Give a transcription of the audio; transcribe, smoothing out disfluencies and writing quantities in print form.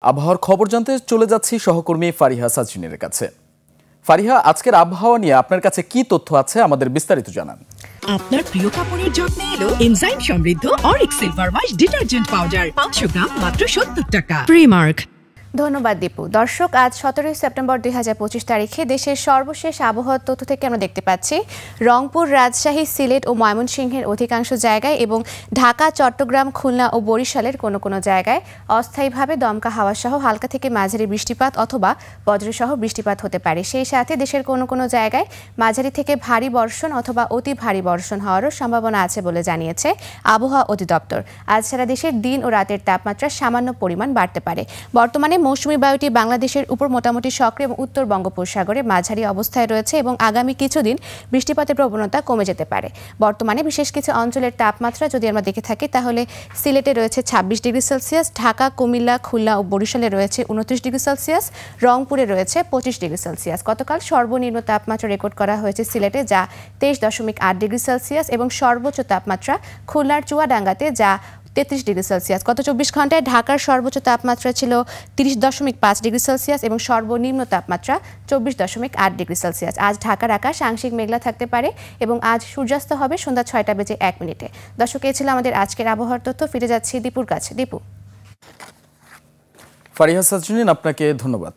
আবহাওয়ার খবর জানতে চলে যাচ্ছি সহকর্মী ফারিহা সাজরিনের কাছে। ফারিহা, আজকের আবহাওয়া নিয়ে আপনার কাছে কি তথ্য আছে আমাদের বিস্তারিত জানান। আপনার প্রিয় কাপড়ের যত্নে এলো এনজাইম সমৃদ্ধ Arik silver wash detergent powder 500 গ্রাম মাত্র 70 টাকা। প্রিমার্ক। ধন্যবাদ দীপু। দর্শক, আজ 17 সেপ্টেম্বর 2025 তারিখে দেশের সর্বশেষ আবহাওয়ার তথ্য থেকে আমরা দেখতে পাচ্ছি রংপুর, রাজশাহী, সিলেট ও ময়মনসিংহের অধিকাংশ জায়গায় এবং ঢাকা, চট্টগ্রাম, খুলনা ও বরিশালের কোনো কোনো জায়গায় অস্থায়ীভাবে দমকা হাওয়া সহ হালকা থেকে মাঝারি বৃষ্টিপাত অথবা বজ্রসহ বৃষ্টিপাত হতে পারে। সেই সাথে দেশের কোনো কোনো জায়গায় মাঝারি থেকে ভারী বর্ষণ অথবা অতি ভারী বর্ষণ হওয়ারও সম্ভাবনা আছে বলে জানিয়েছে আবহাওয়া অধিদপ্তর। আজ সারা দেশের দিন ও রাতের তাপমাত্রা সামান্য পরিমাণ বাড়তে পারে। বর্তমানে মৌসুমী বায়ুটি বাংলাদেশের উপর মোটামুটি সক্রিয় এবং উত্তর বঙ্গোপসাগরে মাঝারি অবস্থায় রয়েছে এবং আগামী কিছুদিন বৃষ্টিপাতের প্রবণতা কমে যেতে পারে। বর্তমানে বিশেষ কিছু অঞ্চলের তাপমাত্রা যদি আমরা দেখে থাকি তাহলে সিলেটে রয়েছে 26 ডিগ্রি সেলসিয়াস, ঢাকা, কুমিল্লা, খুলনা ও বরিশালে রয়েছে 29 ডিগ্রি সেলসিয়াস, রংপুরে রয়েছে 25 ডিগ্রি সেলসিয়াস। গতকাল সর্বনিম্ন তাপমাত্রা রেকর্ড করা হয়েছে সিলেটে, যা 23.8 ডিগ্রি সেলসিয়াস এবং সর্বোচ্চ তাপমাত্রা খুলনার চুয়াডাঙ্গাতে যা 33 ডিগ্রি সেলসিয়াস। গত 24 ঘন্টায় ঢাকার সর্বোচ্চ তাপমাত্রা ছিল 30.5 ডিগ্রি সেলসিয়াস এবং সর্বনিম্ন তাপমাত্রা 24.8 ডিগ্রি সেলসিয়াস। আজ ঢাকার আকাশ আংশিক মেঘলা থাকতে পারে এবং আজ সূর্যাস্ত হবে সন্ধ্যা 6:01। দর্শক, এই ছিল আমাদের আজকের আবহাওয়ার তথ্য। ফিরে যাচ্ছি দীপুর কাছে। দীপু। ফারিহা সাজরিন, আপনাকে ধন্যবাদ।